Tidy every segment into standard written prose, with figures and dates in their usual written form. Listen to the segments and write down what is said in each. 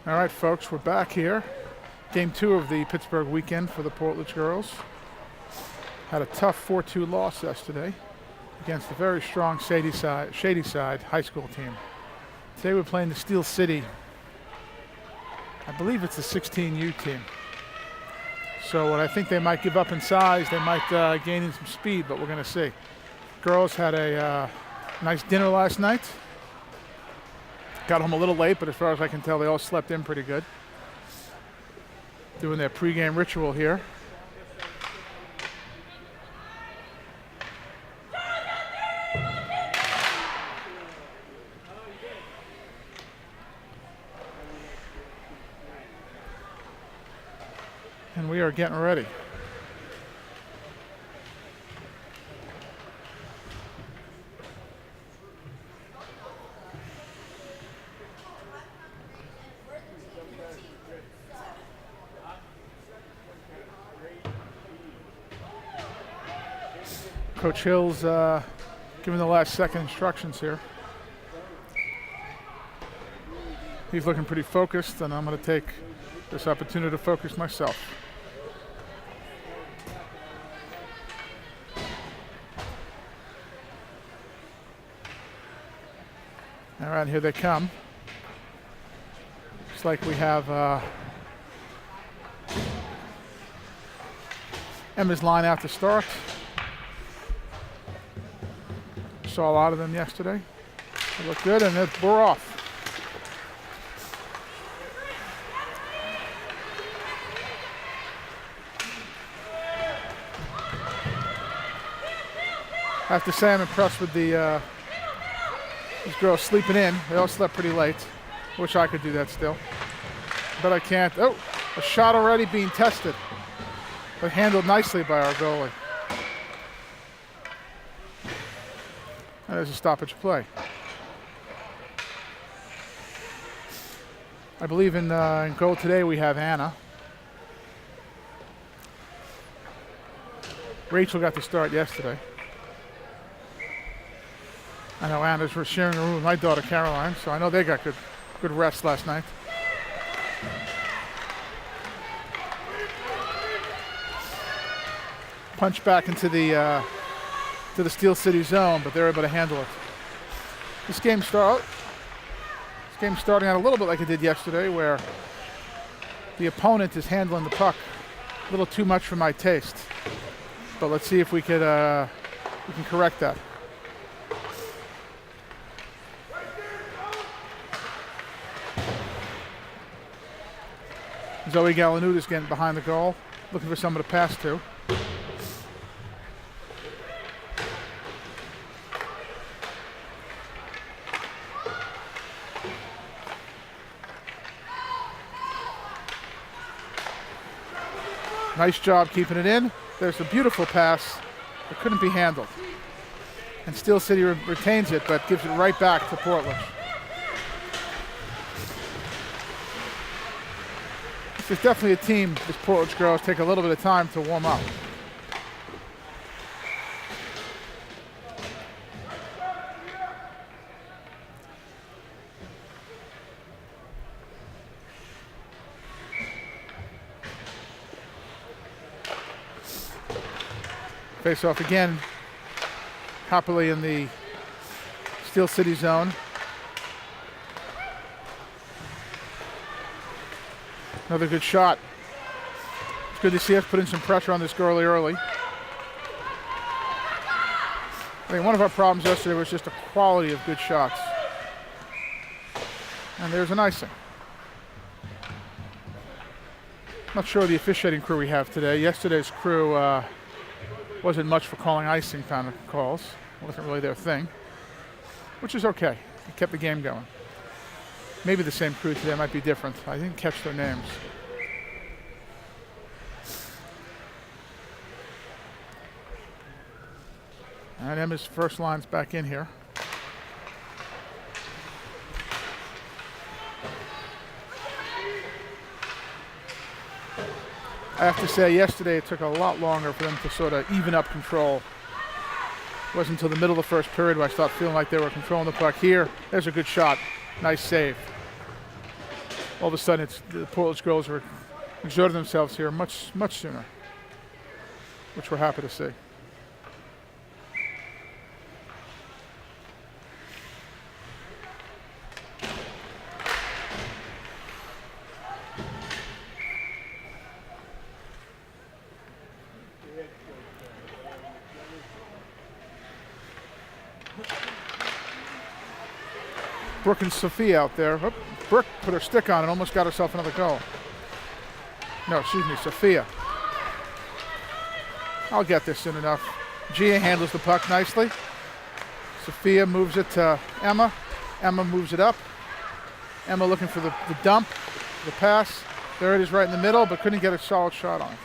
All right, folks, we're back here. Game 2 of the Pittsburgh weekend for the Portledge girls. Had a tough 4-2 loss yesterday against a very strong Shady side high school team. Today we're playing the Steel City. I believe it's the 16U team. So what I think they might give up in size, they might gain in some speed, but we're going to see. Girls had a nice dinner last night. Got home a little late, but as far as I can tell, they all slept in pretty good. Doing their pregame ritual here. And we are getting ready. Coach Hill's giving the last second instructions here. He's looking pretty focused, and I'm going to take this opportunity to focus myself. All right, here they come. Looks like we have Emma's line out to start. Saw a lot of them yesterday. They look good, and we're off. I have to say I'm impressed with these girls sleeping in. They all slept pretty late. Wish I could do that still, but I can't. Oh, a shot already being tested, but handled nicely by our goalie. And there's a stoppage play. I believe in goal today we have Anna. Rachel got the start yesterday. I know Anna's sharing a room with my daughter Caroline, so I know they got good rest last night. Punch back into the Steel City zone, but they're able to handle it. This game's starting out a little bit like it did yesterday, where the opponent is handling the puck a little too much for my taste. But let's see if we can correct that. Zoe Galanuda's getting behind the goal, looking for someone to pass to. Nice job keeping it in. There's a beautiful pass that couldn't be handled. And Steel City retains it, but gives it right back to Portledge. This is definitely a team, this Portledge girls take a little bit of time to warm up. Face off again, happily in the Steel City zone. Another good shot. It's good to see us putting some pressure on this girlie early. I mean, one of our problems yesterday was just the quality of good shots. And there's an icing. Not sure the officiating crew we have today. Yesterday's crew wasn't much for calling icing kind of calls. It wasn't really their thing, which is okay. It kept the game going. Maybe the same crew today, might be different. I didn't catch their names. And Emma's first line's back in here. I have to say, yesterday it took a lot longer for them to sort of even up control. It wasn't until the middle of the first period where I started feeling like they were controlling the puck. Here, there's a good shot. Nice save. all of a sudden the Portledge girls are exerting themselves here much sooner, which we're happy to see. Brooke and Sophia out there. Oop, Brooke put her stick on and almost got herself another goal. No, excuse me, Sophia. I'll get this soon enough. Gia handles the puck nicely. Sophia moves it to Emma. Emma moves it up. Emma looking for the dump, the pass. There it is right in the middle, but couldn't get a solid shot on it.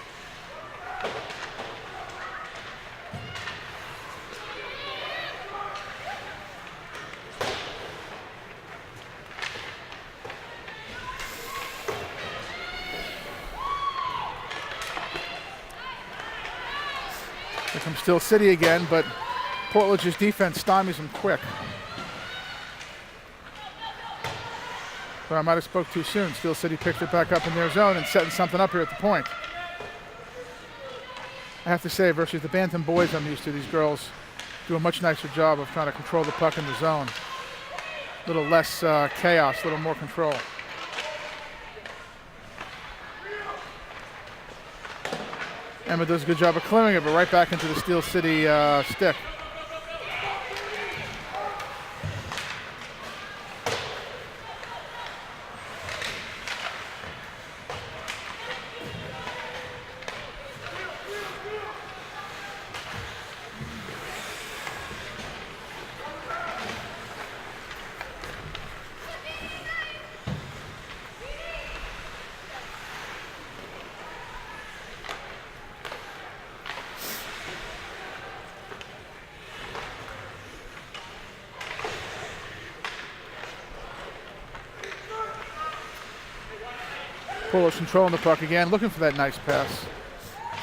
Here comes Steel City again, but Portledge's defense stymies them quick. But I might have spoke too soon. Steel City picked it back up in their zone and setting something up here at the point. I have to say, versus the Bantam boys I'm used to, these girls do a much nicer job of trying to control the puck in the zone. A little less chaos, a little more control. Emma does a good job of clearing it, but right back into the Steel City stick. Portledge controlling the puck again, looking for that nice pass.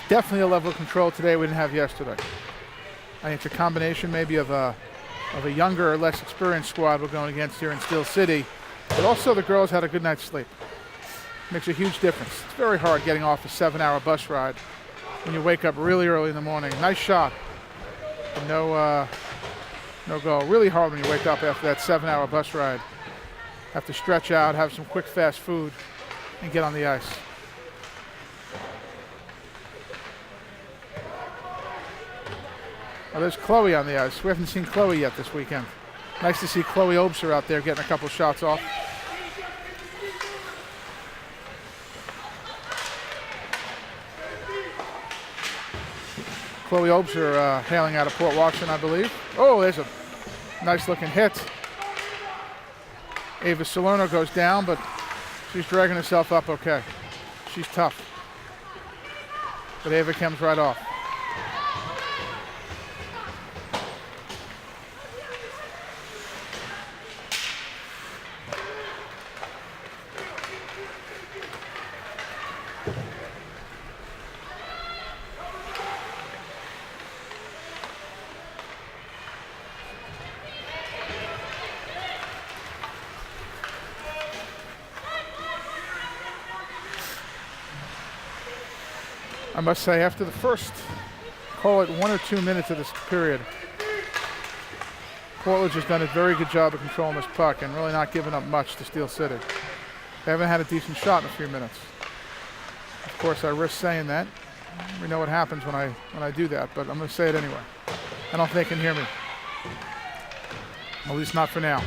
Definitely a level of control today we didn't have yesterday. I think it's a combination maybe of a younger or less experienced squad we're going against here in Steel City, but also the girls had a good night's sleep. Makes a huge difference. It's very hard getting off a 7-hour bus ride when you wake up really early in the morning. Nice shot, but no goal. Really hard when you wake up after that 7-hour bus ride. Have to stretch out, have some quick fast food, and get on the ice. Well, there's Chloe on the ice. We haven't seen Chloe yet this weekend. Nice to see Chloe Obser out there getting a couple shots off. Chloe Obser hailing out of Port Washington, I believe. Oh, there's a nice looking hit. Ava Salerno goes down, but she's dragging herself up okay. She's tough. But Ava comes right off. I must say, after the first, call it 1 or 2 minutes of this period, Portledge has done a very good job of controlling this puck and really not giving up much to Steel City. They haven't had a decent shot in a few minutes. Of course, I risk saying that. We know what happens when I do that, but I'm going to say it anyway. I don't think they can hear me. At least not for now.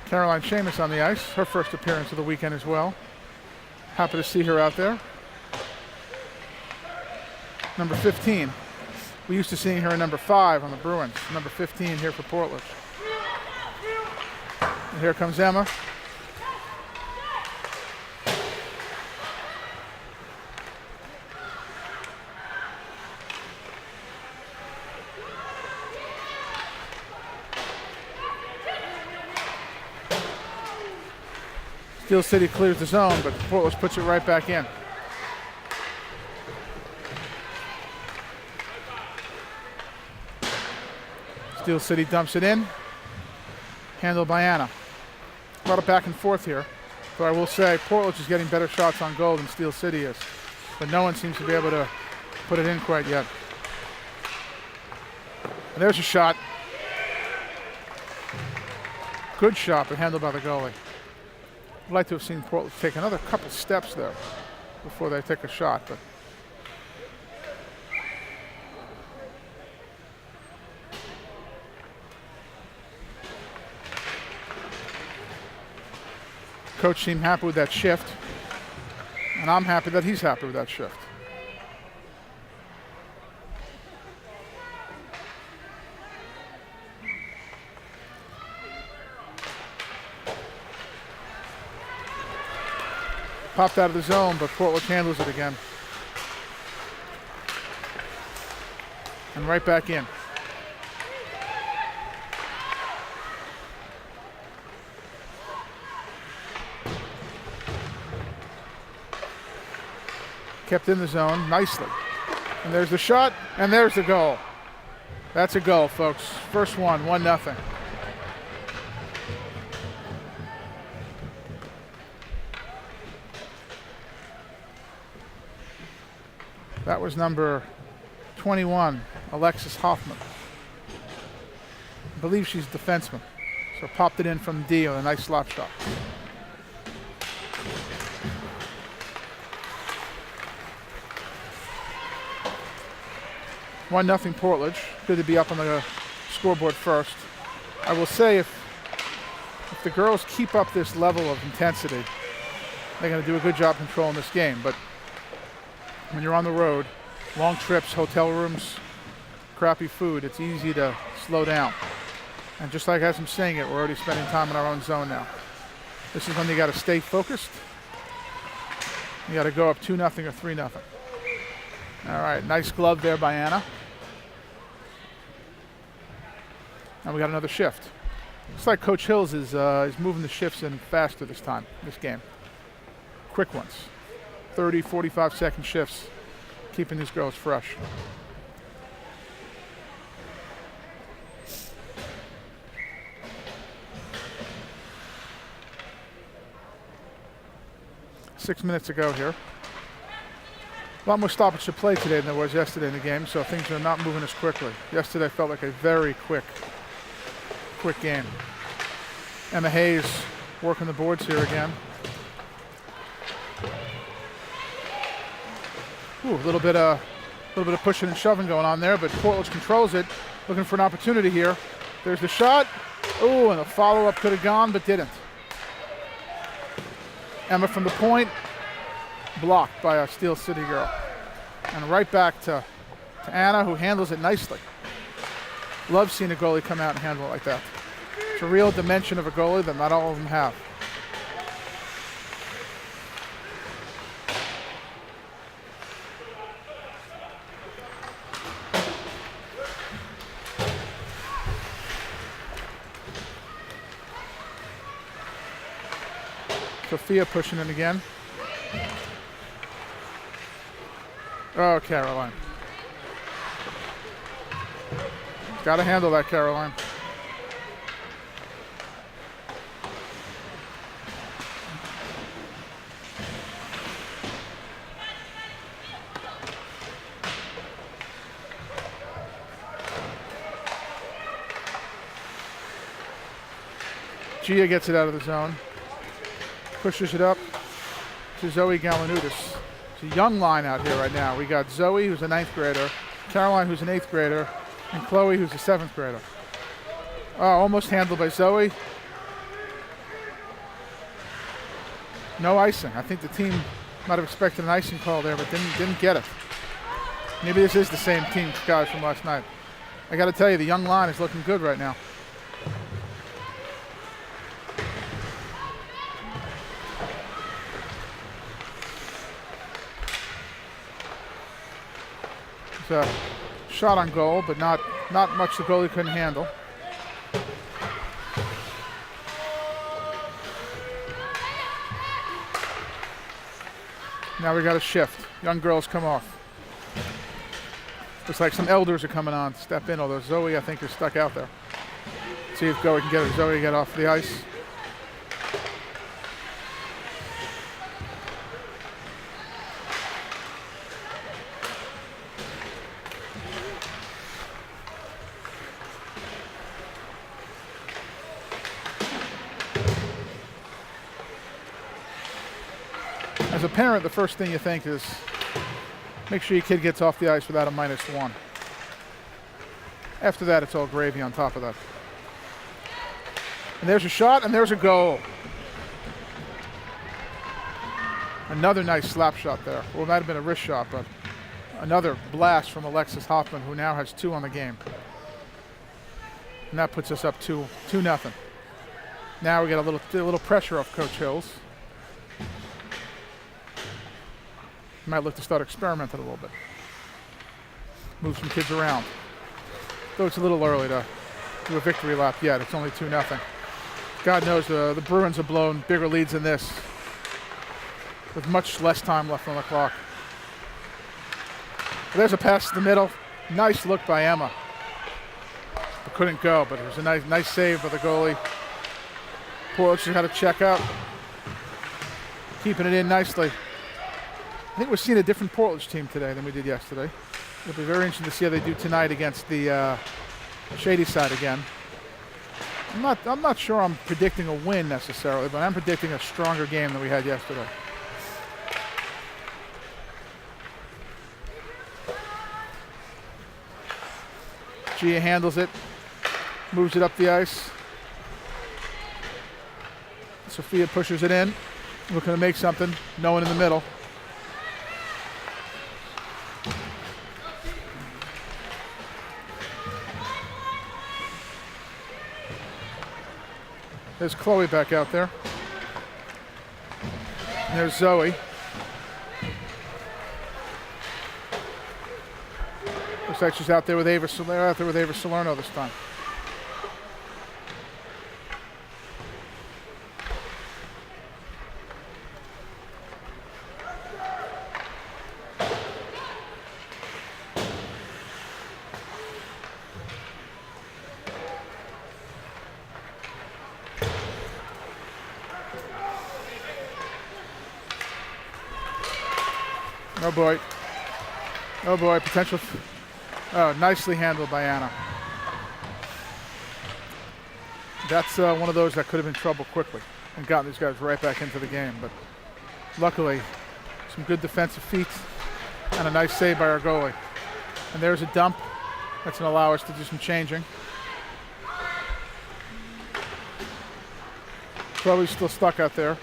Caroline Seamus on the ice, her first appearance of the weekend as well. Happy to see her out there. number 15. We used to seeing her in number 5 on the Bruins. Number 15 here for Portledge. And here comes Emma. Steel City clears the zone, but Portledge puts it right back in. Steel City dumps it in. Handled by Anna. A lot of back and forth here. So I will say Portledge is getting better shots on goal than Steel City is. But no one seems to be able to put it in quite yet. And there's a shot. Good shot, but handled by the goalie. I'd like to have seen Portledge take another couple steps there before they take a shot, but coach seemed happy with that shift, and I'm happy that he's happy with that shift. Popped out of the zone, but Portledge handles it again. And right back in. Kept in the zone nicely. And there's the shot, and there's the goal. That's a goal, folks. First one, 1-0. That was number 21, Alexis Hoffman. I believe she's a defenseman. So popped it in from D on a nice slap shot. One nothing Portledge. Good to be up on the scoreboard first. I will say if the girls keep up this level of intensity, they're going to do a good job controlling this game. But when you're on the road, long trips, hotel rooms, crappy food, it's easy to slow down. And just like as I'm saying it, we're already spending time in our own zone now. This is when you got to stay focused. You got to go up 2-0 or 3-0. All right, nice glove there by Anna. And we got another shift. Looks like Coach Hills is moving the shifts in faster this time, this game. Quick ones. 30, 45-second shifts, keeping these girls fresh. Six minutes to go here. A lot more stoppage to play today than there was yesterday in the game, so things are not moving as quickly. Yesterday felt like a very quick game. Emma Hayes working the boards here again. Ooh, a little bit of pushing and shoving going on there, but Portledge controls it, looking for an opportunity here. There's the shot. Ooh, and the follow-up could have gone, but didn't. Emma from the point, blocked by a Steel City girl. And right back to Anna, who handles it nicely. Love seeing a goalie come out and handle it like that. It's a real dimension of a goalie that not all of them have. Sophia pushing in again. Oh, Caroline. Got to handle that, Caroline. Gia gets it out of the zone. Pushes it up to Zoe Galanudis. It's a young line out here right now. We got Zoe, who's a 9th grader, Caroline, who's an 8th grader, and Chloe, who's a 7th grader. Oh, almost handled by Zoe. No icing. I think the team might have expected an icing call there, but didn't get it. Maybe this is the same team guys from last night. I got to tell you, the young line is looking good right now. It's a shot on goal, but not much the goalie couldn't handle. Now we got a shift. Young girls come off. Looks like some elders are coming on. Step in, although Zoe, I think, is stuck out there. See if Zoe can get her. Zoe get off the ice. As a parent, the first thing you think is make sure your kid gets off the ice without a -1. After that, it's all gravy on top of that. And there's a shot, and there's a goal. Another nice slap shot there. Well, it might have been a wrist shot, but another blast from Alexis Hoffman, who now has 2 on the game. And that puts us up 2-0. Now we get a little pressure off Coach Hills. Might look to start experimenting a little bit. Move some kids around. Though it's a little early to do a victory lap yet. It's only 2-0. God knows the Bruins have blown bigger leads than this with much less time left on the clock. There's a pass to the middle. Nice look by Emma. It couldn't go, but it was a nice save by the goalie. Portledge just had to check out. Keeping it in nicely. I think we're seeing a different Portledge team today than we did yesterday. It'll be very interesting to see how they do tonight against the Shady side again. I'm not sure I'm predicting a win necessarily, but I'm predicting a stronger game than we had yesterday. Gia handles it, moves it up the ice. Sophia pushes it in, looking to make something, no one in the middle. There's Chloe back out there. And there's Zoe. Looks like she's out there with Ava Salerno this time. Oh boy. Oh boy, potential. Oh, nicely handled by Anna. That's one of those that could have been trouble quickly and gotten these guys right back into the game. But luckily, some good defensive feet and a nice save by our goalie. And there's a dump. That's going to allow us to do some changing. Chloe's still stuck out there.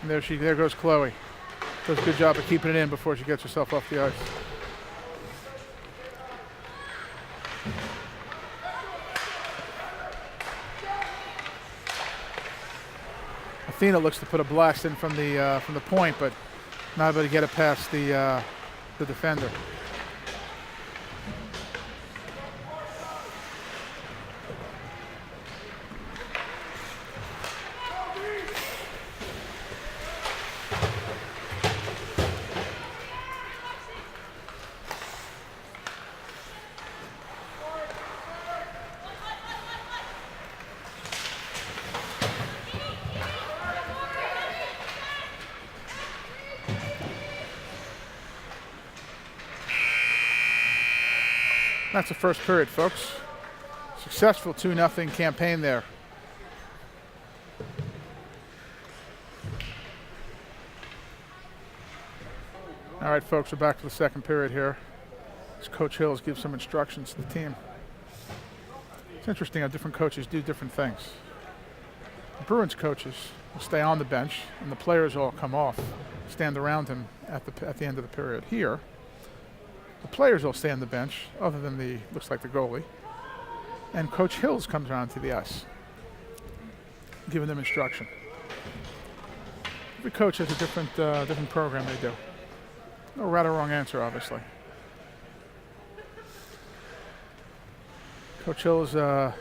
And there goes Chloe. Does a good job of keeping it in before she gets herself off the ice. Athena looks to put a blast in from the point, but not able to get it past the defender. That's the first period, folks. Successful 2-0 campaign there. All right, folks, we're back to the second period here as Coach Hills gives some instructions to the team. It's interesting how different coaches do different things. The Bruins coaches will stay on the bench, and the players all come off, stand around him at the end of the period. Here, the players all stay on the bench, other than looks like the goalie, and Coach Hills comes around to the ice, giving them instruction. Every coach has a different program they do. No right or wrong answer, obviously. Coach Hill is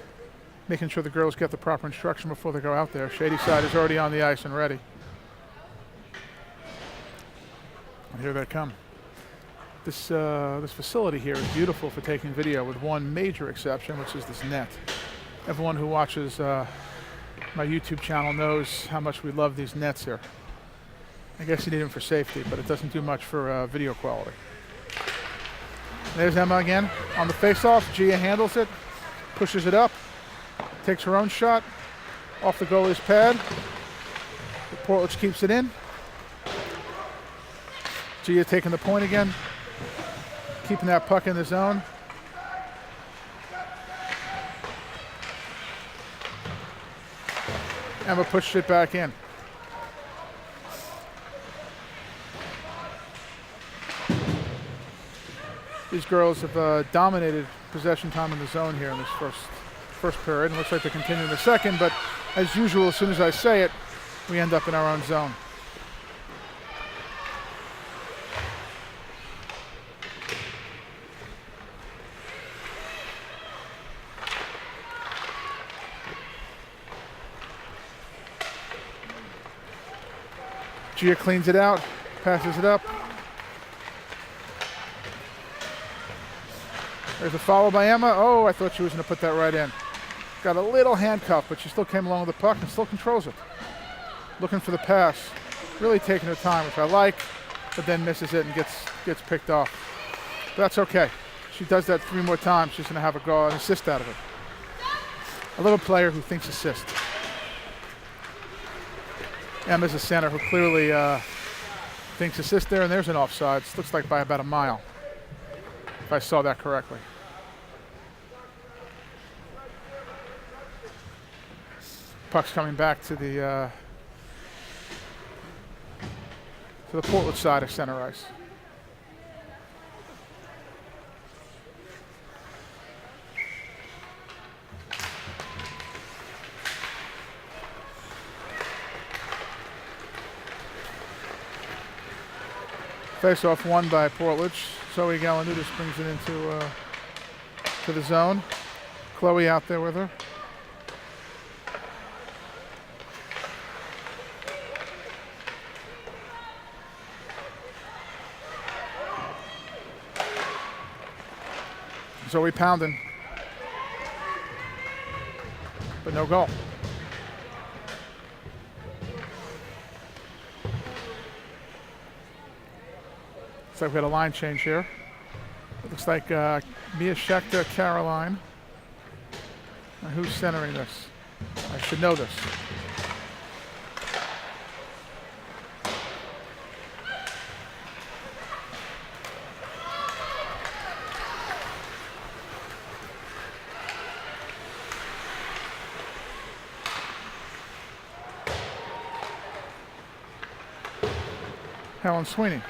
making sure the girls get the proper instruction before they go out there. Shady side is already on the ice and ready. And here they come. This facility here is beautiful for taking video, with one major exception, which is this net. Everyone who watches my YouTube channel knows how much we love these nets here. I guess you need them for safety, but it doesn't do much for video quality. There's Emma again on the face-off. Gia handles it, pushes it up, takes her own shot off the goalie's pad. The Portledge keeps it in. Gia taking the point again, keeping that puck in the zone. Emma pushed it back in. These girls have dominated possession time in the zone here in this first period. It looks like they continue in the second, but as usual, as soon as I say it, we end up in our own zone. Gia cleans it out, passes it up. There's a foul by Emma. Oh, I thought she was going to put that right in. Got a little handcuff, but she still came along with the puck and still controls it. Looking for the pass. Really taking her time, which I like, but then misses it and gets picked off. But that's okay. She does that 3 more times. She's going to have an assist out of it. A little player who thinks assist. Emma's a center who clearly thinks assist there, and there's an offsides. Looks like by about a mile, if I saw that correctly. Puck's coming back to the Portledge side of center ice. Face-off won by Portledge. Zoe Galanudis brings it into to the zone. Chloe out there with her. Zoe pounding, but no goal. So we've got a line change here. It looks like Mia Schechter, Caroline. Now who's centering this? I should know this. Helen Sweeney.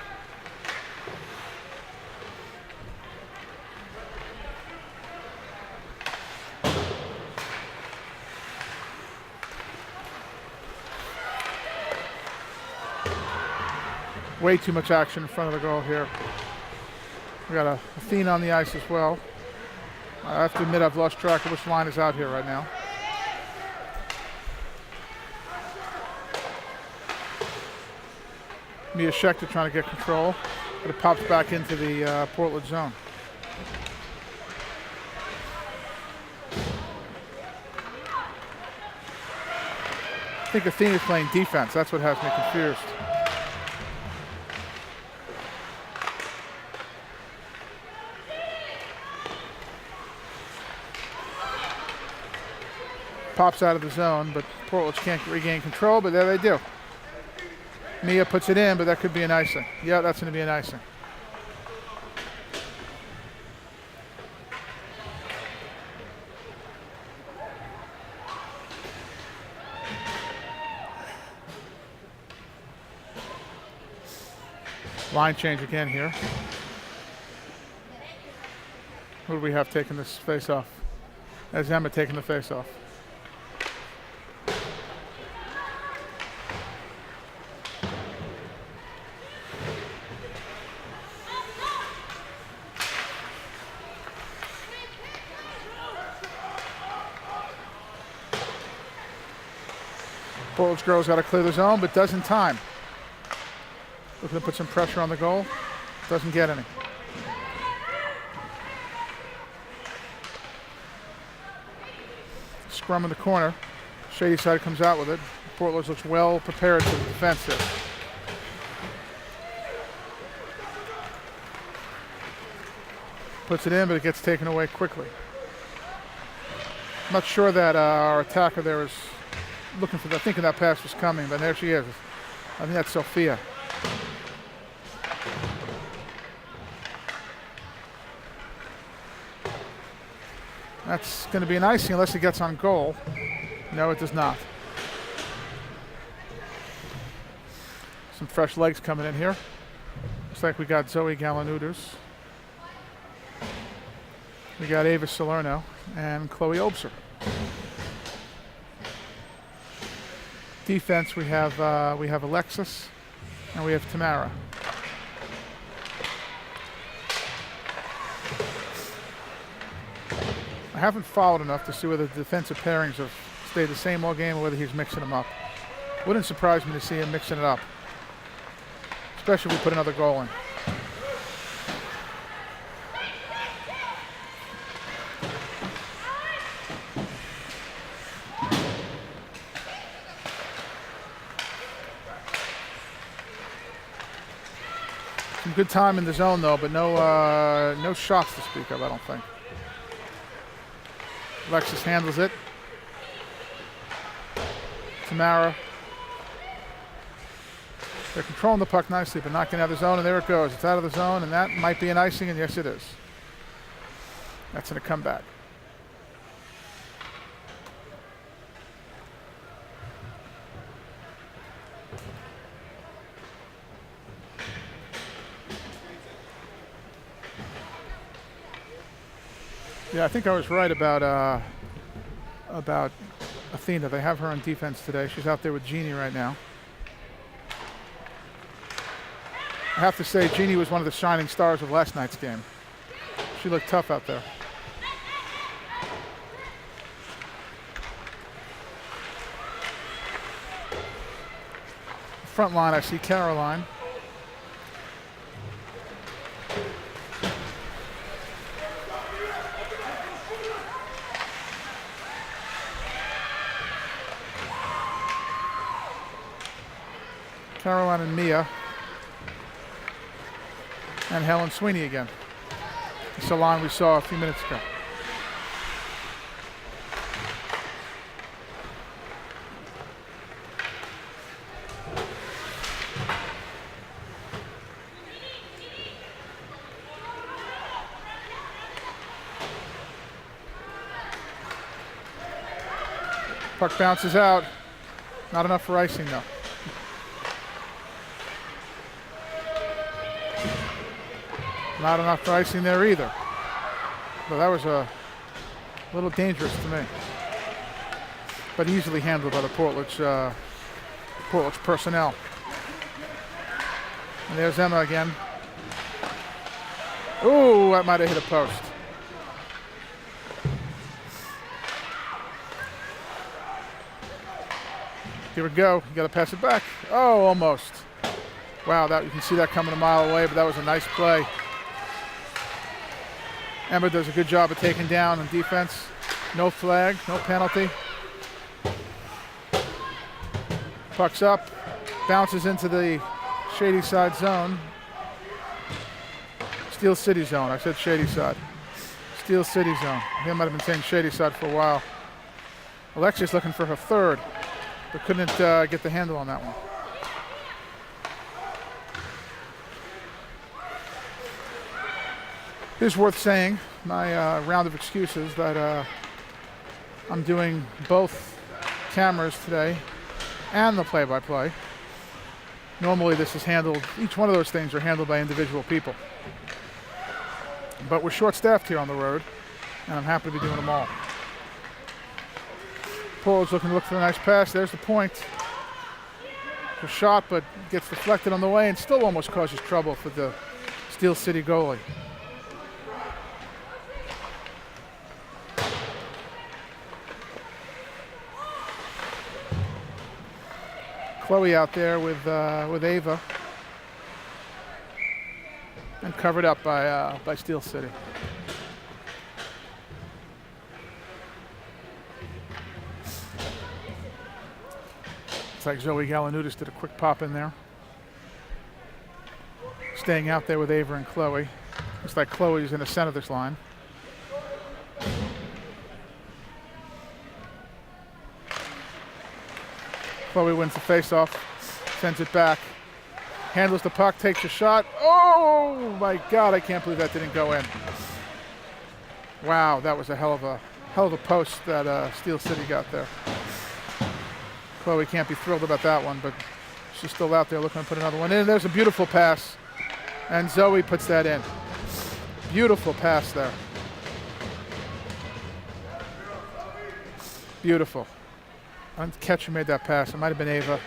Way too much action in front of the goal here. We got a Athena on the ice as well. I have to admit I've lost track of which line is out here right now. Mia Schechter trying to get control, but it pops back into the Portledge zone. I think Athena's playing defense. That's what has me confused. Pops out of the zone, but Portledge can't regain control, but there they do. Mia puts it in, but that could be an icing. Yeah, that's going to be an icing. Line change again here. Who do we have taking this face off? That's Emma taking the face off. Portledge girls got to clear the zone, but does in time. Looking to put some pressure on the goal. Doesn't get any. Scrum in the corner. Shady side comes out with it. Portledge looks well prepared for the defense here. Puts it in, but it gets taken away quickly. I'm not sure that our attacker there is looking for that, thinking that pass was coming, but there she is. I think that's Sophia. That's going to be an icing unless it gets on goal. No, it does not. Some fresh legs coming in here. Looks like we got Zoe Galanuders. We got Ava Salerno and Chloe Obser. Defense, we have Alexis and we have Tamara. I haven't followed enough to see whether the defensive pairings have stayed the same all game or whether he's mixing them up. Wouldn't surprise me to see him mixing it up, especially if we put another goal in. Some good time in the zone though, but no shots to speak of, I don't think. Alexis handles it. Tamara. They're controlling the puck nicely, but not getting out of the zone, and there it goes. It's out of the zone, and that might be an icing, and yes, it is. That's going to come back. Yeah, I think I was right about Athena. They have her on defense today. She's out there with Jeannie right now. I have to say, Jeannie was one of the shining stars of last night's game. She looked tough out there. Front line, I see Caroline. Caroline and Mia. And Helen Sweeney again. It's the line we saw a few minutes ago. Puck bounces out. Not enough for icing though. Not enough for icing there either. But that was a little dangerous to me. But easily handled by the Portledge personnel. And there's Emma again. Ooh, that might have hit a post. Here we go. You got to pass it back. Oh, almost. Wow, that you can see that coming a mile away, but that was a nice play. Emma does a good job of taking down on defense. No flag, no penalty. Puck's up, bounces into the Shady side zone. Steel City zone. I said Shady side. Steel City zone. I might have been saying Shady side for a while. Alexia's looking for her third, but couldn't get the handle on that one. It is worth saying, my round of excuses, that I'm doing both cameras today and the play-by-play. Normally this is handled, each one of those things are handled by individual people. But we're short-staffed here on the road, and I'm happy to be doing them all. Portledge looking to look for a nice pass. There's the point. It's a shot, but gets deflected on the way and still almost causes trouble for the Steel City goalie. Chloe out there with Ava, and covered up by Steel City. It's like Zoe Galanudis did a quick pop in there. Staying out there with Ava and Chloe. Looks like Chloe's in the center of this line. Chloe wins the faceoff, sends it back, handles the puck, takes a shot. Oh my God, I can't believe that didn't go in. Wow, that was a hell of a post that Steel City got there. Chloe can't be thrilled about that one, but she's still out there looking to put another one in. There's a beautiful pass, and Zoe puts that in. Beautiful pass there. Beautiful. Catcher made that pass. It might have been Ava.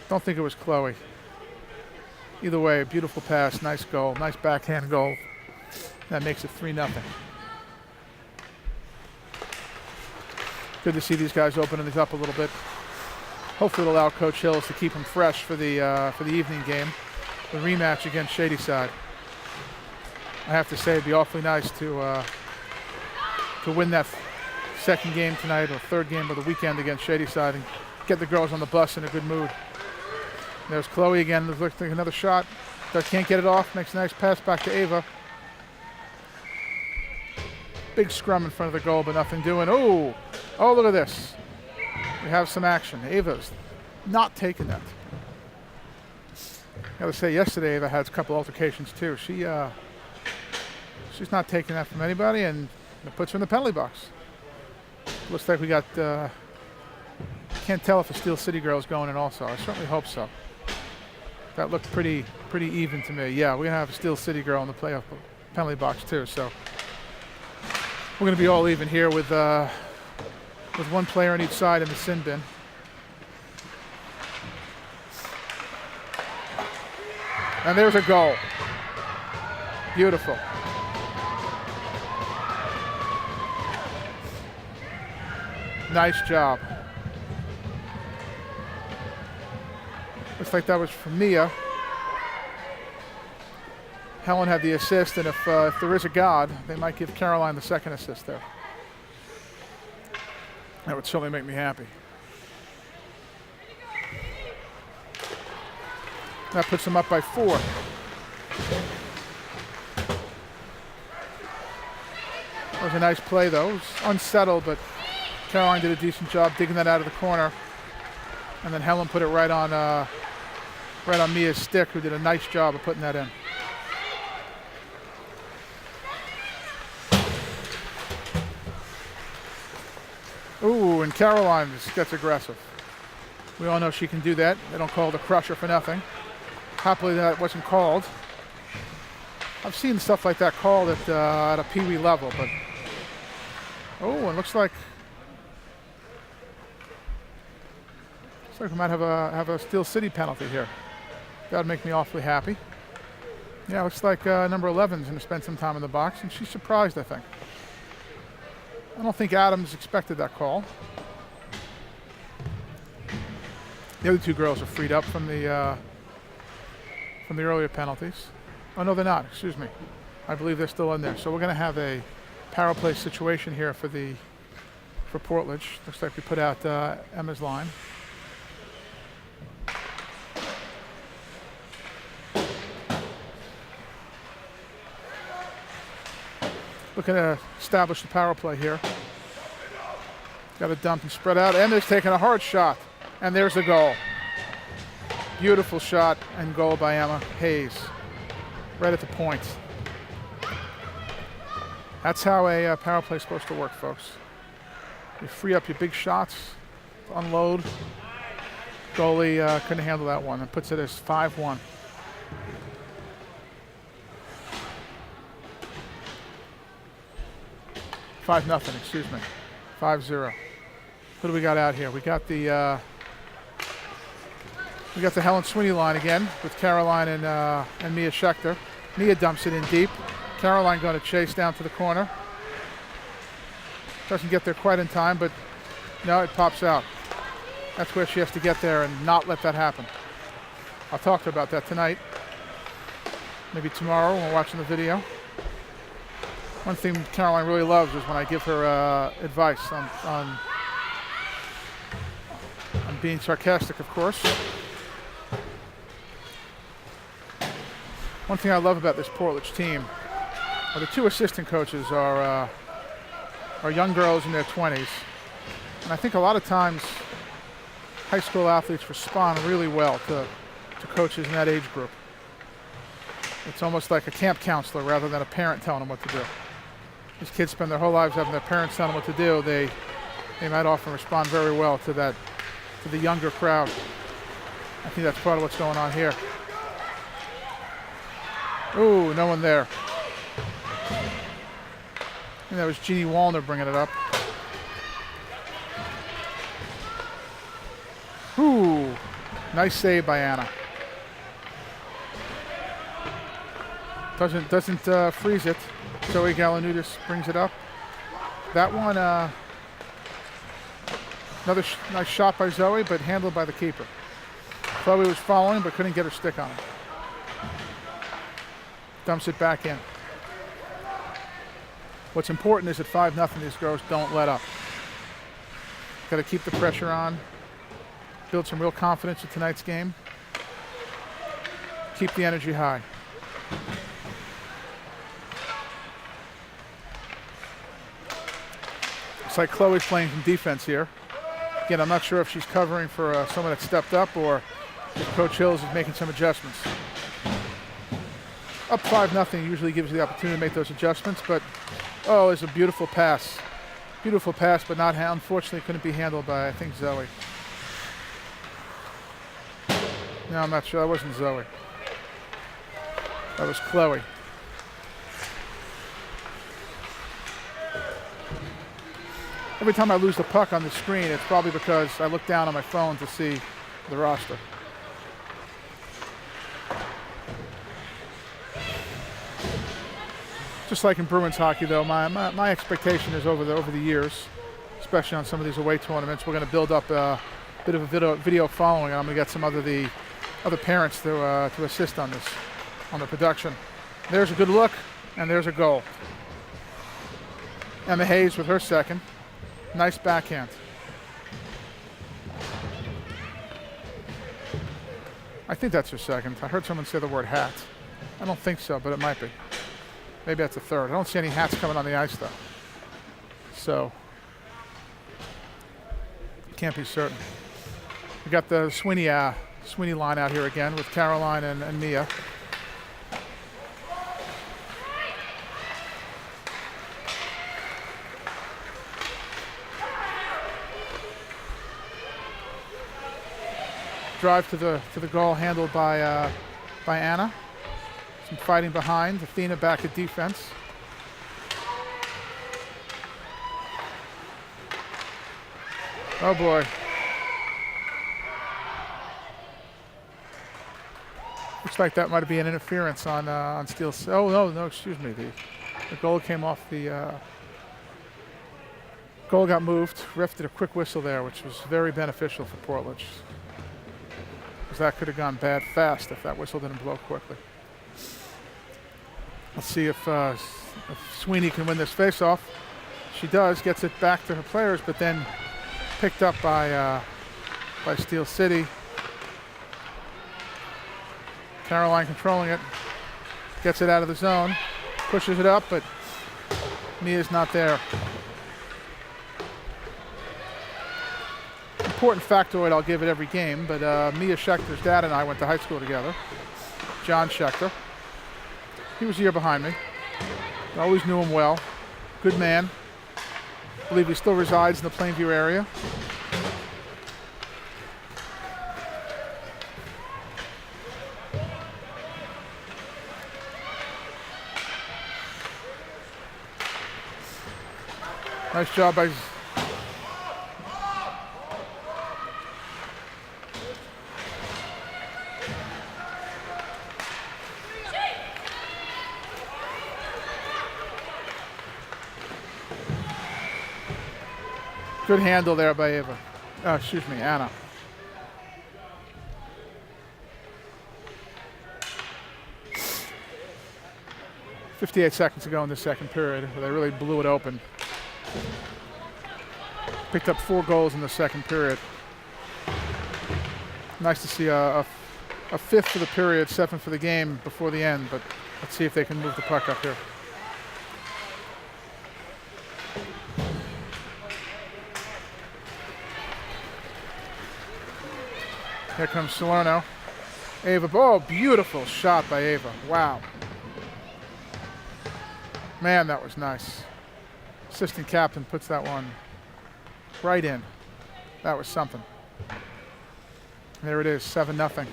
Don't think it was Chloe. Either way, a beautiful pass, nice goal, nice backhand goal. That makes it 3-0. Good to see these guys opening these up a little bit. Hopefully it'll allow Coach Hills to keep them fresh for the evening game, the rematch against Shady side. I have to say it'd be awfully nice to win that second game tonight, or third game of the weekend against Shady side, and get the girls on the bus in a good mood. There's Chloe again. Looks like another shot. Can't get it off. Makes a nice pass back to Ava. Big scrum in front of the goal, but nothing doing. Oh, look at this. We have some action. Ava's not taking that. I gotta say, yesterday Ava had a couple altercations too. She's not taking that from anybody, and it puts her in the penalty box. Looks like we got, can't tell if the Steel City girl is going in also. I certainly hope so. That looked pretty even to me. Yeah, we're gonna have a Steel City girl in the playoff penalty box too, so we're gonna be all even here with one player on each side in the sin bin. And there's a goal. Beautiful. Nice job. Looks like that was from Mia. Helen had the assist, and if there is a God, they might give Caroline the second assist there. That would certainly make me happy. That puts them up by 4. That was a nice play, though. It was unsettled, but Caroline did a decent job digging that out of the corner. And then Helen put it right on Mia's stick, who did a nice job of putting that in. Ooh, and Caroline gets aggressive. We all know she can do that. They don't call it a crusher for nothing. Happily that wasn't called. I've seen stuff like that called at a peewee level, but oh, it looks like we might have a Steel City penalty here. That'd make me awfully happy. Yeah, looks like number 11's going to spend some time in the box, and she's surprised, I think. I don't think Adams expected that call. The other two girls are freed up from the earlier penalties. Oh no, they're not. Excuse me. I believe they're still in there. So we're going to have a power play situation here for Portledge. Looks like we put out Emma's line. Looking to establish the power play here. Got a dump and spread out. Emma's taking a hard shot. And there's the goal. Beautiful shot and goal by Emma Hayes. Right at the point. That's how a power play is supposed to work, folks. You free up your big shots to unload. Goalie couldn't handle that one and puts it as 5-1. 5-0, excuse me. 5-0. Who do we got out here? We got the Helen Sweeney line again with Caroline and Mia Schechter. Mia dumps it in deep. Caroline going to chase down to the corner. Doesn't get there quite in time, but no, it pops out. That's where she has to get there and not let that happen. I'll talk to her about that tonight. Maybe tomorrow when we're watching the video. One thing Caroline really loves is when I give her advice on being sarcastic, of course. One thing I love about this Portledge team are the two assistant coaches are young girls in their 20s. And I think a lot of times high school athletes respond really well to coaches in that age group. It's almost like a camp counselor rather than a parent telling them what to do. These kids spend their whole lives having their parents tell them what to do. They might often respond very well to the younger crowd. I think that's part of what's going on here. Ooh, no one there. And that was Jeannie Wallner bringing it up. Ooh, nice save by Anna. Doesn't freeze it. Zoe Galanudis brings it up. That one, another nice shot by Zoe, but handled by the keeper. Chloe was following, but couldn't get her stick on it. Dumps it back in. What's important is at 5-0, these girls don't let up. Got to keep the pressure on. Build some real confidence in tonight's game. Keep the energy high. It's like Chloe's playing some defense here. Again, I'm not sure if she's covering for someone that stepped up or if Coach Hills is making some adjustments. Up 5-0 usually gives you the opportunity to make those adjustments, but oh, it's a beautiful pass. Beautiful pass, but not unfortunately couldn't be handled by, I think, Zoe. No, I'm not sure. That wasn't Zoe. That was Chloe. Every time I lose the puck on the screen, it's probably because I look down on my phone to see the roster. Just like in Bruins hockey, though, my expectation is over the years, especially on some of these away tournaments, we're going to build up a bit of a video following, and I'm going to get some other parents to assist on this, on the production. There's a good look, and there's a goal. Emma Hayes with her second. Nice backhand. I think that's her second. I heard someone say the word hat. I don't think so, but it might be. Maybe that's a third. I don't see any hats coming on the ice, though. So, can't be certain. We got the Sweeney line out here again with Caroline and Mia. Drive to the goal handled by Anna. Some fighting behind. Athena back at defense. Oh boy. Looks like that might be an interference on Steele. Oh no, excuse me. The goal came off the goal got moved. Ref did a quick whistle there, which was very beneficial for Portledge. Because that could have gone bad fast if that whistle didn't blow quickly. Let's see if Sweeney can win this faceoff. She does, gets it back to her players, but then picked up by Steel City. Caroline controlling it, gets it out of the zone, pushes it up, but Mia's not there. Important factoid I'll give it every game, but Mia Schechter's dad and I went to high school together. John Schechter. He was a year behind me. I always knew him well. Good man. I believe he still resides in the Plainview area. Nice job by good handle there by Ava. Excuse me, Anna. .58 seconds to go in the second period. They really blew it open. Picked up 4 goals in the second period. Nice to see a fifth for the period, 7 for the game before the end, but let's see if they can move the puck up here. Here comes Salerno. Ava, oh, beautiful shot by Ava. Wow. Man, that was nice. Assistant captain puts that one right in. That was something. There it is, 7-0.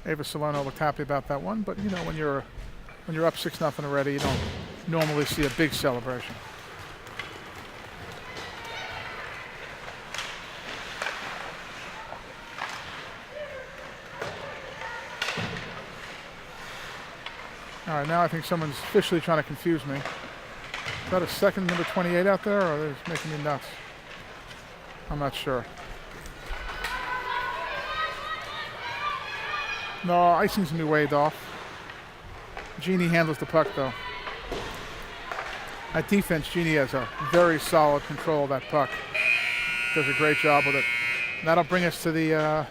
Ava Salerno looked happy about that one, but you know, when you're up 6-0 already, you don't normally see a big celebration. All right, now I think someone's officially trying to confuse me. Is that a second number 28 out there, or are they just making me nuts? I'm not sure. No, icing's gonna be waved off. Jeannie handles the puck though. At defense, Jeannie has a very solid control of that puck. Does a great job with it. And that'll bring us to the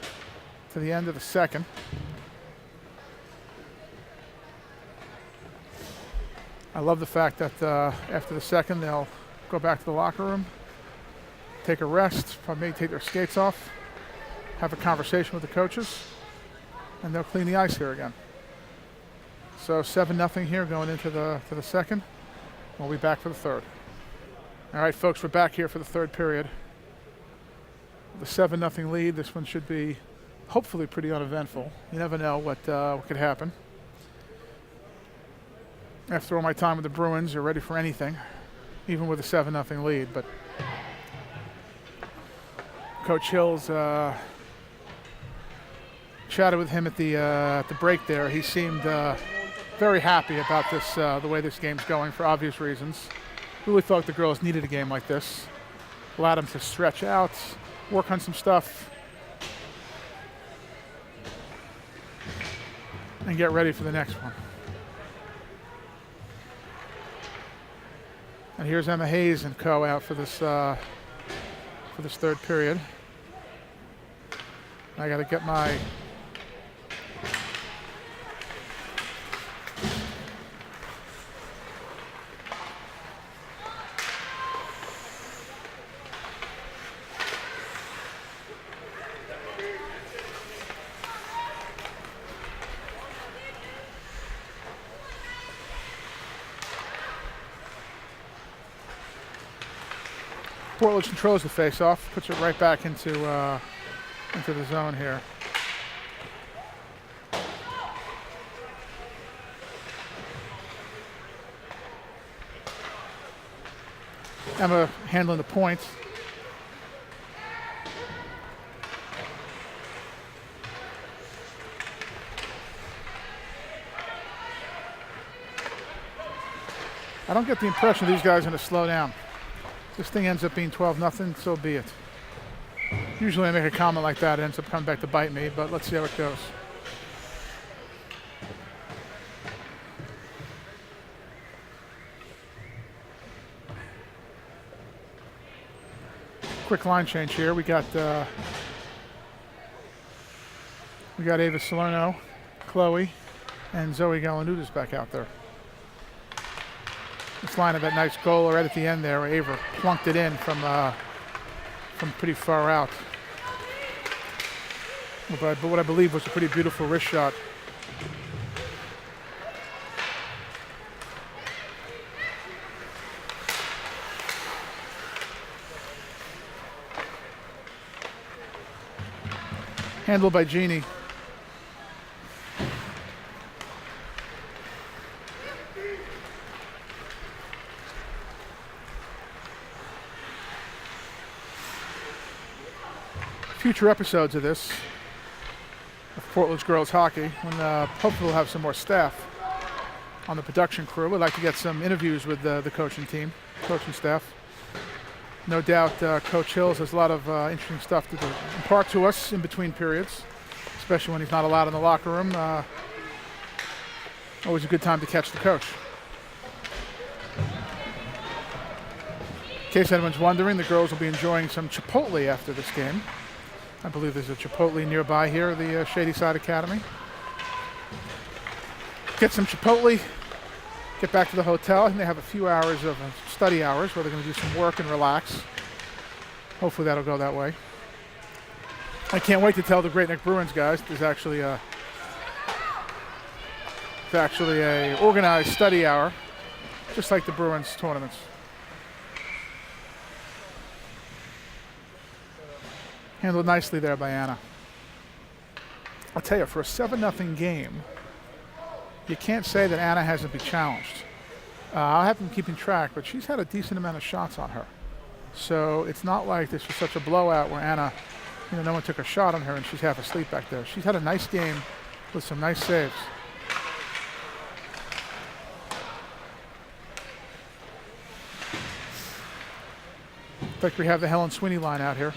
end of the second. I love the fact that after the second, they'll go back to the locker room, take a rest, probably take their skates off, have a conversation with the coaches, and they'll clean the ice here again. So 7-0 here going into the second. We'll be back for the third. All right, folks, we're back here for the third period. The 7-0 lead. This one should be hopefully pretty uneventful. You never know what could happen. After all my time with the Bruins, you're ready for anything, even with a 7-0 lead. But Coach Hills chatted with him at the break there. He seemed very happy about this, the way this game's going for obvious reasons. Really thought the girls needed a game like this. Allowed them to stretch out, work on some stuff, and get ready for the next one. And here's Emma Hayes and co out for this third period. I got to get my Portledge controls the face-off, puts it right back into the zone here. Emma handling the point. I don't get the impression these guys are going to slow down. This thing ends up being 12-0, so be it. Usually I make a comment like that, it ends up coming back to bite me, but let's see how it goes. Quick line change here. We got Ava Salerno, Chloe, and Zoe Galanudas back out there. This line of that nice goal right at the end there, where Ava plunked it in from pretty far out. But what I believe was a pretty beautiful wrist shot. Handled by Jeannie. future episodes of this, of Portledge girls hockey, when hopefully we'll have some more staff on the production crew. We'd like to get some interviews with the coaching team, coaching staff. No doubt Coach Hills has a lot of interesting stuff to impart to us in between periods, especially when he's not allowed in the locker room. Always a good time to catch the coach. In case anyone's wondering, the girls will be enjoying some Chipotle after this game. I believe there's a Chipotle nearby here at the Shady Side Academy. Get some Chipotle, get back to the hotel, and they have a few hours of study hours where they're going to do some work and relax. Hopefully that'll go that way. I can't wait to tell the Great Neck Bruins guys there's actually a organized study hour, just like the Bruins tournaments. Handled nicely there by Anna. I'll tell you, for a 7-0 game, you can't say that Anna hasn't been challenged. I haven't been keeping track, but she's had a decent amount of shots on her. So it's not like this was such a blowout where Anna, no one took a shot on her and she's half asleep back there. She's had a nice game with some nice saves. Looks like we have the Helen Sweeney line out here.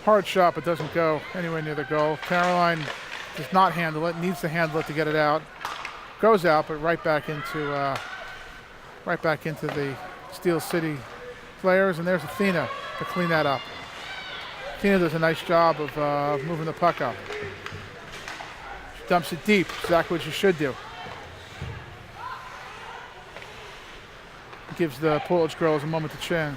Hard shot, but doesn't go anywhere near the goal. Caroline does not handle it, needs to handle it to get it out. Goes out, but right back into the Steel City players, and there's Athena to clean that up. Athena does a nice job of moving the puck up. She dumps it deep, exactly what you should do. Gives the Portledge girls a moment to change.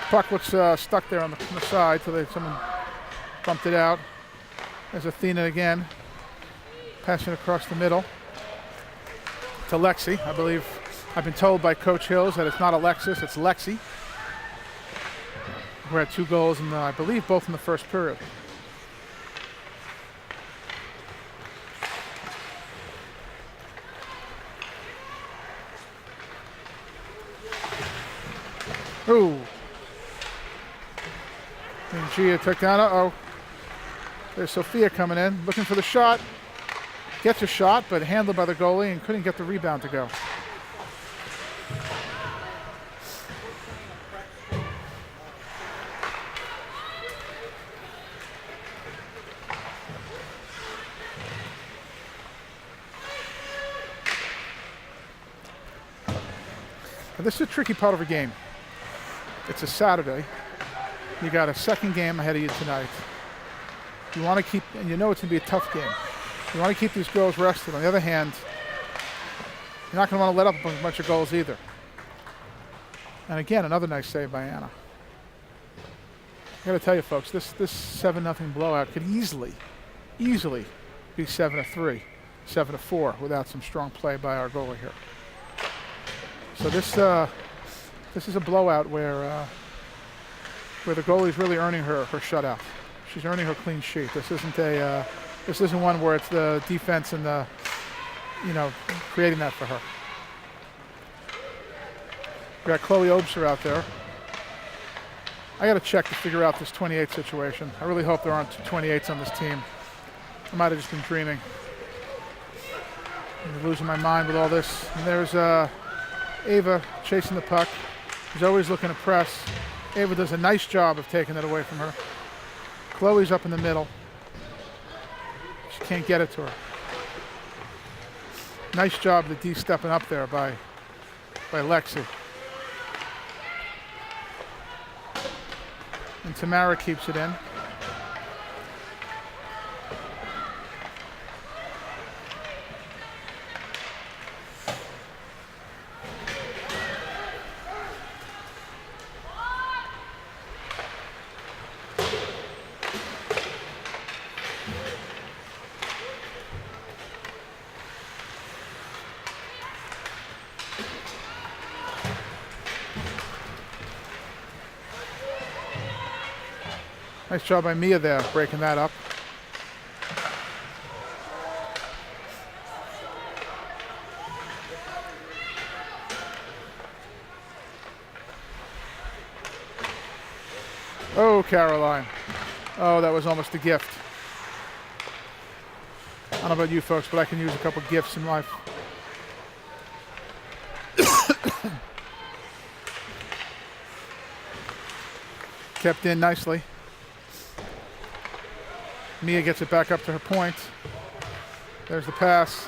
Puck looks stuck there on the side, so someone bumped it out. There's Athena again, passing across the middle to Lexi. I believe I've been told by Coach Hills that it's not Alexis, it's Lexi, who had 2 goals, and I believe both in the first period. Ooh. And Gia took down, There's Sophia coming in, looking for the shot. Gets a shot, but handled by the goalie and couldn't get the rebound to go. Now, this is a tricky part of a game. It's a Saturday. You got a second game ahead of you tonight. You want to keep, and you know it's going to be a tough game. You want to keep these girls rested. On the other hand, you're not going to want to let up a bunch of goals either. And again, another nice save by Anna. I got to tell you, folks, this 7-0 blowout could easily be 7-3, 7-4 without some strong play by our goalie here. So this is a blowout where the goalie's really earning her shutout. She's earning her clean sheet. This isn't one where it's the defense and the, creating that for her. We got Chloe Obser out there. I got to check to figure out this 28 situation. I really hope there aren't 28s on this team. I might have just been dreaming. I'm losing my mind with all this. And there's Ava chasing the puck. She's always looking to press. Ava does a nice job of taking it away from her. Chloe's up in the middle. She can't get it to her. Nice job, the D stepping up there by Lexi. And Tamara keeps it in. Nice job by Mia there, breaking that up. Oh, Caroline. Oh, that was almost a gift. I don't know about you folks, but I can use a couple gifts in life. Kept in nicely. Mia gets it back up to her point. There's the pass.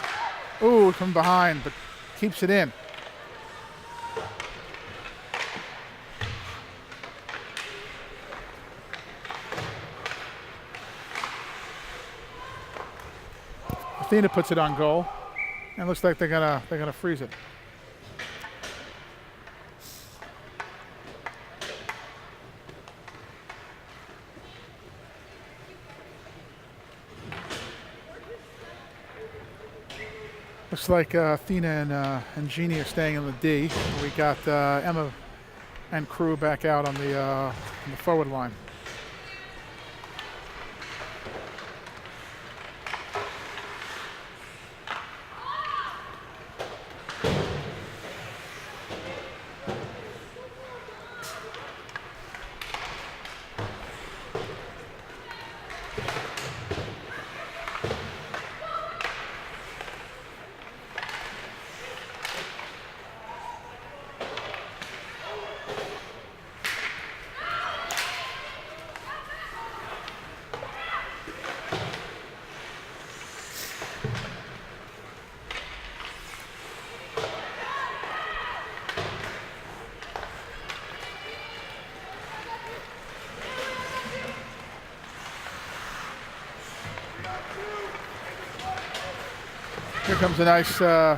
Ooh, from behind, but keeps it in. Athena puts it on goal, and looks like they're gonna freeze it. Looks like Athena and Jeannie are staying in the D. We got Emma and crew back out on the forward line. Here comes a nice, well,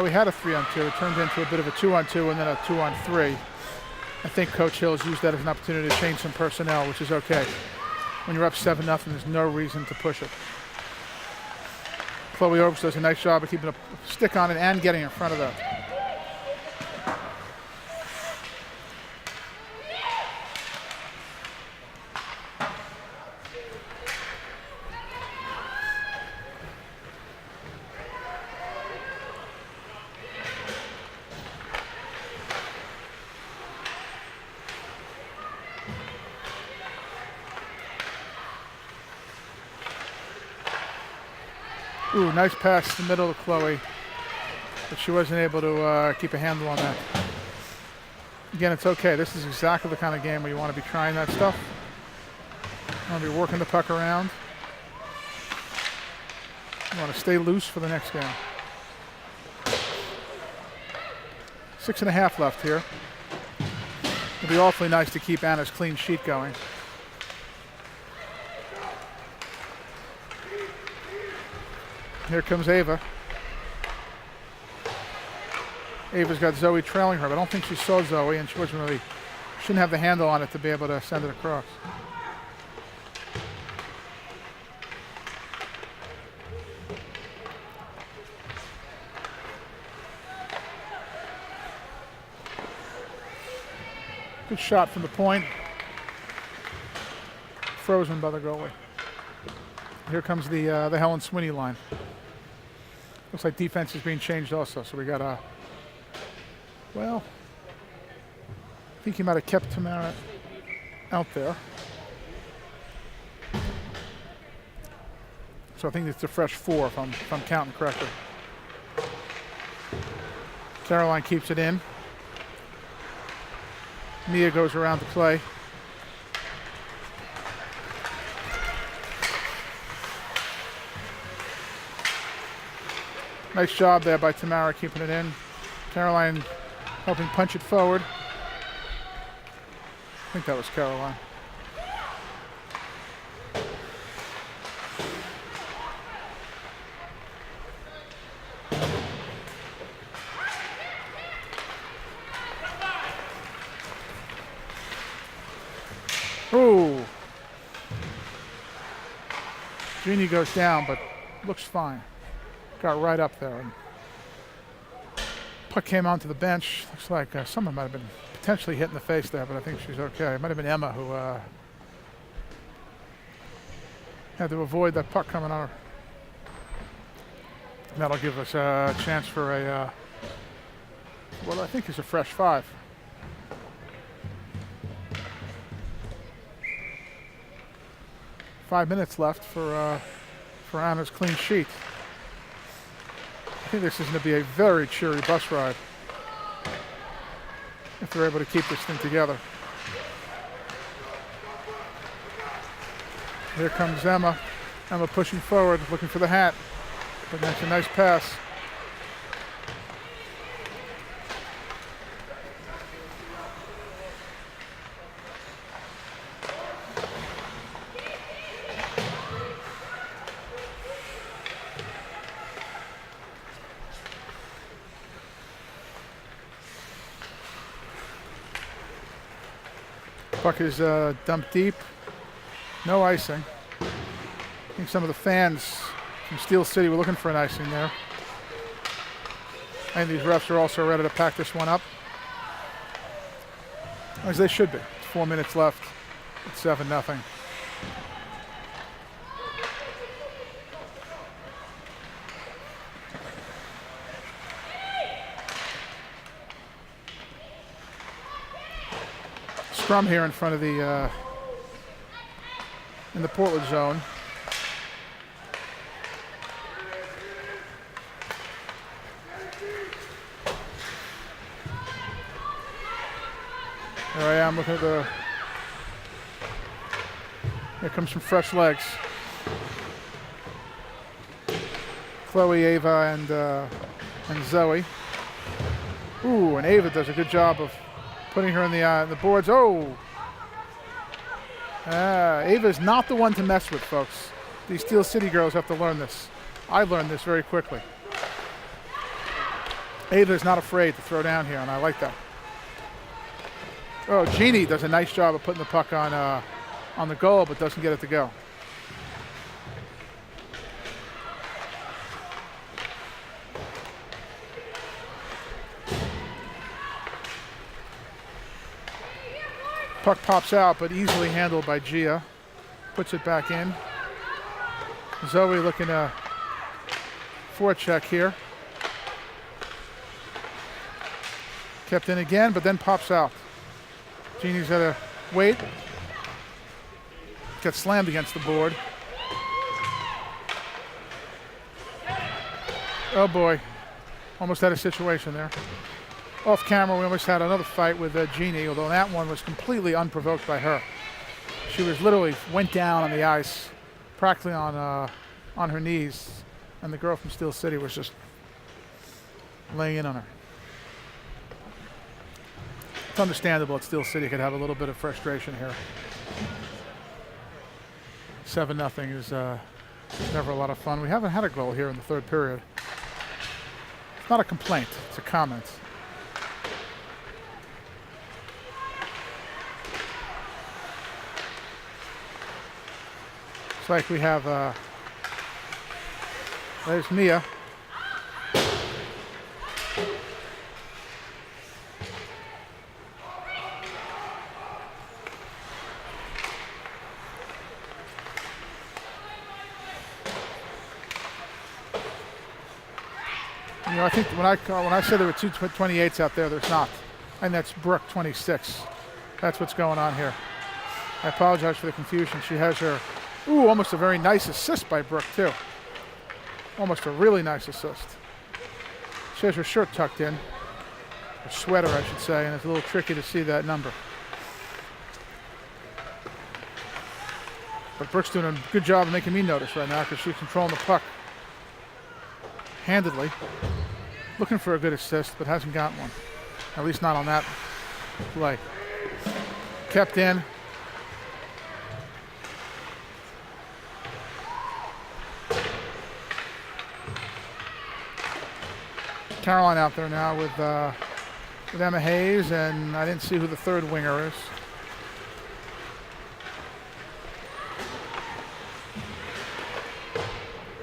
we had a 3-on-2. It turned into a bit of a 2-on-2 and then a 2-on-3. I think Coach Hill's used that as an opportunity to change some personnel, which is okay. When you're up 7-0, there's no reason to push it. Chloe Orbs does a nice job of keeping a stick on it and getting in front of that. Ooh, nice pass to the middle of Chloe, but she wasn't able to keep a handle on that. Again, it's okay. This is exactly the kind of game where you want to be trying that stuff. You want to be working the puck around. You want to stay loose for the next game. 6.5 left here. It'll be awfully nice to keep Anna's clean sheet going. Here comes Ava. Ava's got Zoe trailing her, but I don't think she saw Zoe, and she shouldn't have the handle on it to be able to send it across. Good shot from the point. Frozen by the goalie. Here comes the Helen Swinney line. Looks like defense is being changed also. So we got well, I think he might have kept Tamara out there. So I think it's a fresh 4 if I'm counting correctly. Caroline keeps it in. Mia goes around to play. Nice job there by Tamara keeping it in. Caroline helping punch it forward. I think that was Caroline. Ooh. Jeannie goes down, but looks fine. Got right up there. And puck came onto the bench. Looks like someone might have been potentially hit in the face there, but I think she's okay. It might have been Emma who had to avoid that puck coming on her. And that'll give us a chance for a, well, I think it's a fresh 5. 5 minutes left for Anna's clean sheet. I think this is going to be a very cheery bus ride if they're able to keep this thing together. Here comes Emma. Emma pushing forward, looking for the hat. But that's a nice pass. Puck is dumped deep. No icing. I think some of the fans from Steel City were looking for an icing there. I think these refs are also ready to pack this one up, as they should be. 4 minutes left. It's 7-0. Scrum here in front of the in the Portledge zone. There I am looking at the. Here comes some fresh legs. Chloe, Ava, and Zoe. Ooh, and Ava does a good job of putting her in the boards. Oh! Ava's not the one to mess with, folks. These Steel City girls have to learn this. I learned this very quickly. Ava's not afraid to throw down here, and I like that. Oh, Jeannie does a nice job of putting the puck on the goal, but doesn't get it to go. Puck pops out, but easily handled by Gia. Puts it back in. Zoe looking to forecheck here. Kept in again, but then pops out. Jeannie's got to wait. Got slammed against the board. Oh boy, almost had a situation there. Off camera, we almost had another fight with Jeannie, although that one was completely unprovoked by her. She was literally went down on the ice, practically on her knees, and the girl from Steel City was just laying in on her. It's understandable that Steel City could have a little bit of frustration here. 7-0 is never a lot of fun. We haven't had a goal here in the third period. It's not a complaint, it's a comment. Looks like we have, there's Mia. You know, I think when I said there were two 28s out there, there's not. And that's Brooke, 26. That's what's going on here. I apologize for the confusion. She has her, ooh, almost a very nice assist by Brooke, too. Almost a really nice assist. She has her shirt tucked in. Her sweater, I should say, and it's a little tricky to see that number. But Brooke's doing a good job of making me notice right now because she's controlling the puck handedly. Looking for a good assist, but hasn't gotten one. At least not on that play. Kept in. Caroline out there now with Emma Hayes, and I didn't see who the third winger is.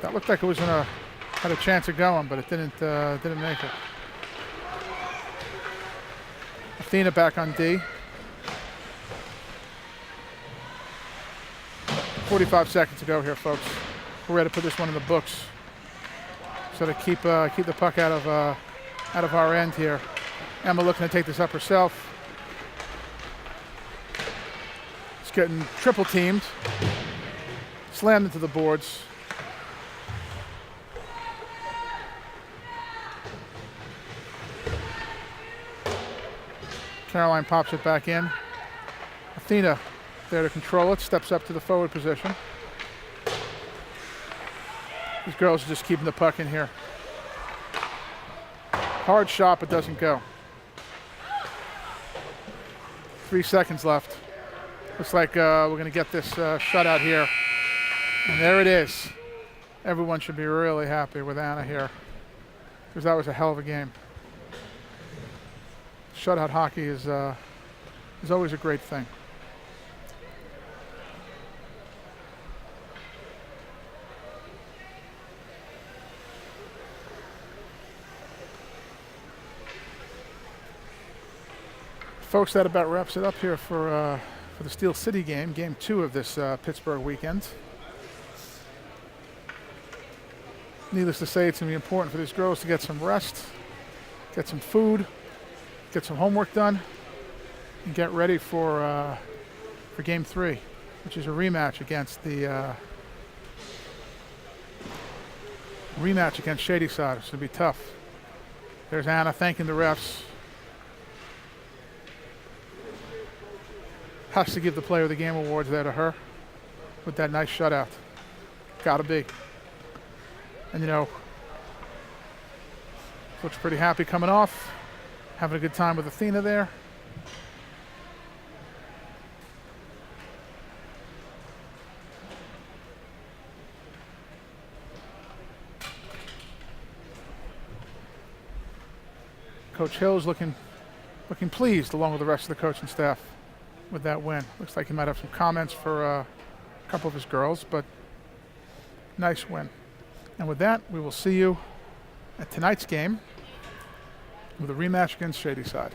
That looked like it was had a chance of going, but it didn't make it. Athena back on D. 45 seconds to go here, folks. We're ready to put this one in the books. So to keep the puck out of our end here. Emma looking to take this up herself. It's getting triple teamed. Slammed into the boards. Caroline pops it back in. Athena there to control it, steps up to the forward position. These girls are just keeping the puck in here. Hard shot, but doesn't go. 3 seconds left. Looks like we're going to get this shutout here. And there it is. Everyone should be really happy with Anna here, because that was a hell of a game. Shutout hockey is always a great thing. Folks, that about wraps it up here for the Steel City game, game 2 of this Pittsburgh weekend. Needless to say, it's going to be important for these girls to get some rest, get some food, get some homework done, and get ready for game 3, which is a rematch against Shady side. It's going to be tough. There's Anna thanking the refs. Has to give the Player of the Game awards there to her with that nice shutout. Gotta be. And you know, looks pretty happy coming off. Having a good time with Athena there. Coach Hill's looking pleased along with the rest of the coaching staff with that win. Looks like he might have some comments for a couple of his girls, but nice win. And with that, we will see you at tonight's game with a rematch against Shady side.